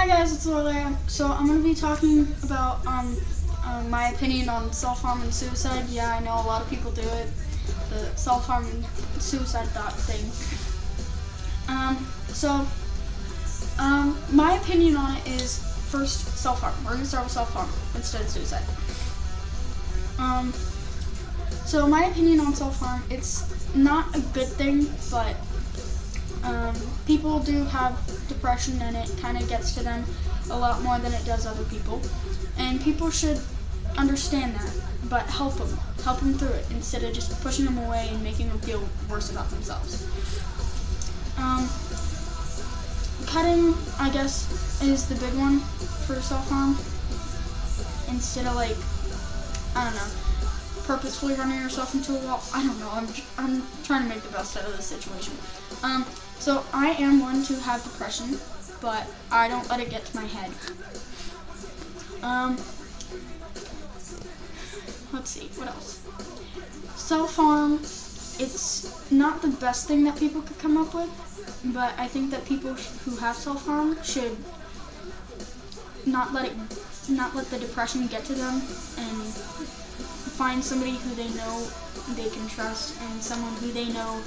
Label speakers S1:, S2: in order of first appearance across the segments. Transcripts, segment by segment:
S1: Hi guys, it's Lorelai. So I'm going to be talking about my opinion on self-harm and suicide. Yeah, I know a lot of people do it, the self-harm and suicide thought thing. My opinion on it is first self-harm. We're going to start with self-harm instead of suicide. So my opinion on self-harm, it's not a good thing, but people do have depression and it kind of gets to them a lot more than it does other people. And people should understand that, but help them through it instead of just pushing them away and making them feel worse about themselves. Cutting, I guess, is the big one for self-harm. Instead of purposefully running yourself into a wall. I don't know. I'm trying to make the best out of this situation. So I am one to have depression, but I don't let it get to my head. Let's see, what else? Self-harm, it's not the best thing that people could come up with, but I think that people who have self-harm should not let the depression get to them and find somebody who they know they can trust and someone who they know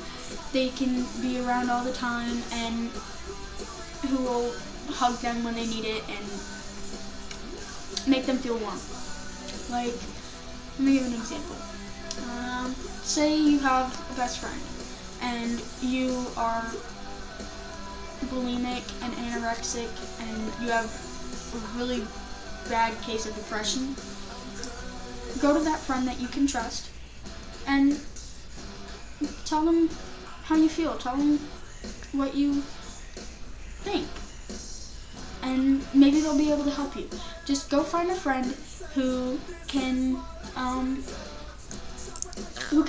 S1: they can be around all the time and who will hug them when they need it and make them feel warm. Like, let me give an example. Say you have a best friend and you are bulimic and anorexic and you have a really bad case of depression. Go to that friend that you can trust and tell them how you feel. Tell them what you think. And maybe they'll be able to help you. Just go find a friend who can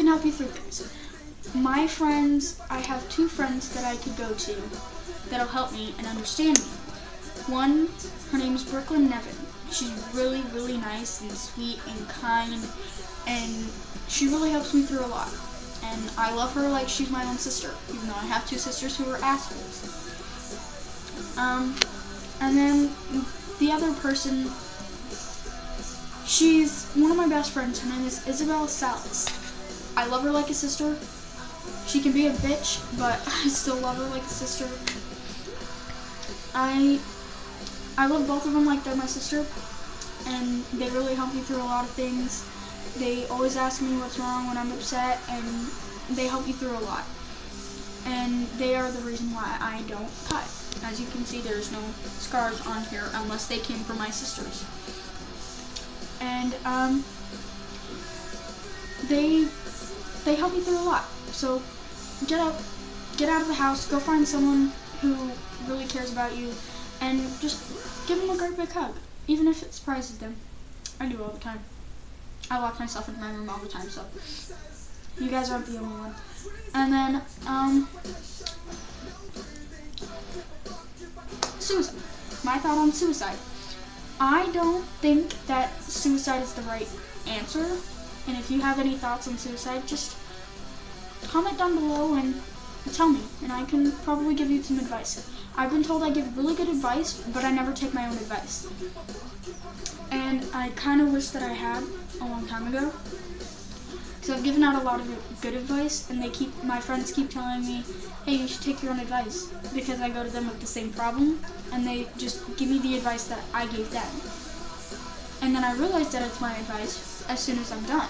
S1: help you through things. My friends, I have 2 friends that I could go to that'll help me and understand me. One, her name is Brooklyn Nevin. She's really, really nice and sweet and kind, and she really helps me through a lot. And I love her like she's my own sister, even though I have 2 sisters who are assholes. And then the other person, she's one of my best friends. Her name is Isabel Salas. I love her like a sister. She can be a bitch, but I still love her like a sister. I love both of them like they're my sister, and they really help me through a lot of things. They always ask me what's wrong when I'm upset, and they help me through a lot. And they are the reason why I don't cut. As you can see, there's no scars on here unless they came from my sisters. And they help me through a lot. So get out of the house, go find someone who really cares about you, and just give them a great big hug, even if it surprises them. I do all the time. I lock myself in my room all the time, so you guys aren't the only one. And then, suicide. My thought on suicide. I don't think that suicide is the right answer, and if you have any thoughts on suicide, just comment down below and tell me, and I can probably give you some advice. I've been told I give really good advice, but I never take my own advice. And I kind of wish that I had a long time ago. So I've given out a lot of good advice, and my friends keep telling me, hey, you should take your own advice, because I go to them with the same problem, and they just give me the advice that I gave them. And then I realize that it's my advice as soon as I'm done.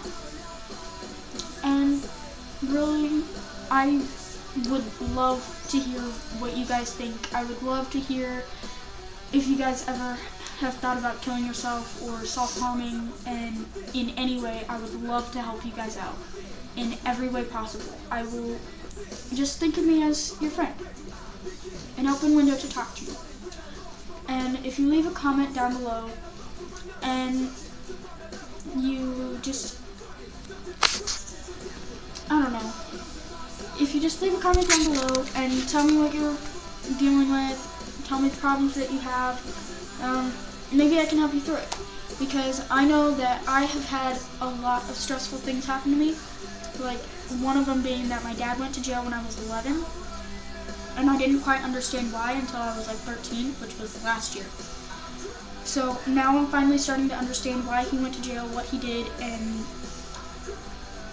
S1: And really, I would love to hear what you guys think. I would love to hear if you guys ever have thought about killing yourself or self-harming, and in any way, I would love to help you guys out in every way possible. I will just think of me as your friend, an open window to talk to you. And if you leave a comment down below and you just, I don't know, if you just leave a comment down below and tell me what you're dealing with, tell me the problems that you have, maybe I can help you through it. Because I know that I have had a lot of stressful things happen to me. Like, one of them being that my dad went to jail when I was 11. and I didn't quite understand why until I was like 13, which was last year. So now I'm finally starting to understand why he went to jail, what he did, and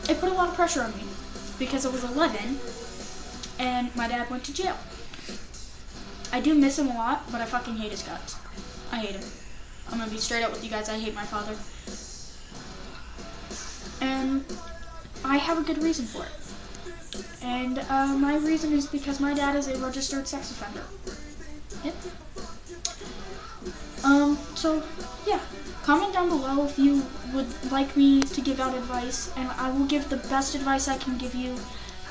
S1: it put a lot of pressure on me because I was 11 and my dad went to jail. I do miss him a lot, but I fucking hate his guts. I hate him. I'm gonna be straight up with you guys, I hate my father. And I have a good reason for it. And my reason is because my dad is a registered sex offender. Yep. So, yeah. Comment down below if you would like me to give out advice, and I will give the best advice I can give you.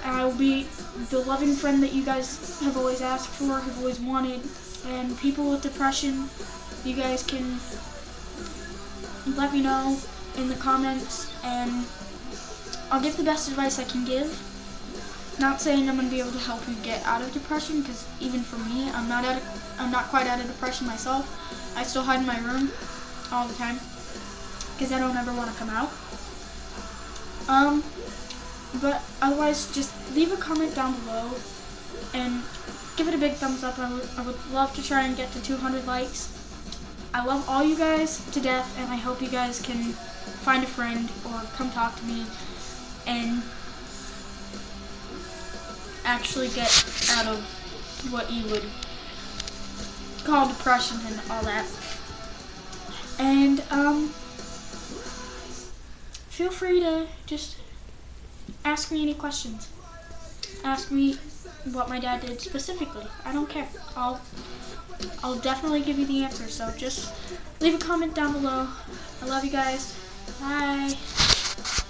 S1: And I will be the loving friend that you guys have always asked for, have always wanted. And people with depression, you guys can let me know in the comments, and I'll give the best advice I can give. Not saying I'm going to be able to help you get out of depression, because even for me, I'm not quite out of depression myself. I still hide in my room all the time because I don't ever want to come out. But otherwise, just leave a comment down below and give it a big thumbs up. I would love to try and get to 200 likes. I love all you guys to death, and I hope you guys can find a friend or come talk to me and actually get out of what you would call depression and all that. And feel free to just ask me any questions. Ask me what my dad did specifically. I don't care. I'll definitely give you the answer. So just leave a comment down below. I love you guys. Bye.